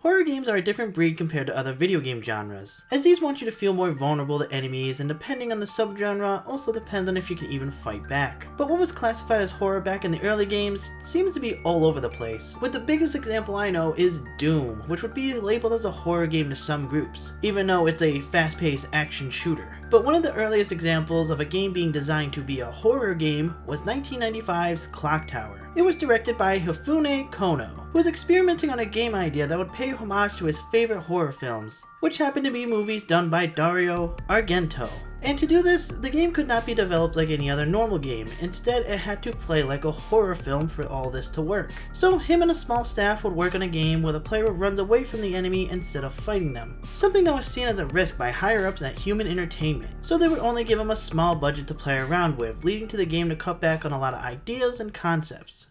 Horror games are a different breed compared to other video game genres, as these want you to feel more vulnerable to enemies, and depending on the subgenre, also depends on if you can even fight back. But what was classified as horror back in the early games seems to be all over the place, with the biggest example I know is Doom, which would be labeled as a horror game to some groups, even though it's a fast-paced action shooter. But one of the earliest examples of a game being designed to be a horror game was 1995's Clock Tower. It was directed by Hifune Kono, who was experimenting on a game idea that would pay homage to his favorite horror films, which happened to be movies done by Dario Argento. And to do this, the game could not be developed like any other normal game. Instead, it had to play like a horror film for all this to work. So him and a small staff would work on a game where the player runs away from the enemy instead of fighting them, something that was seen as a risk by higher-ups at Human Entertainment, so they would only give him a small budget to play around with, leading to the game to cut back on a lot of ideas and concepts.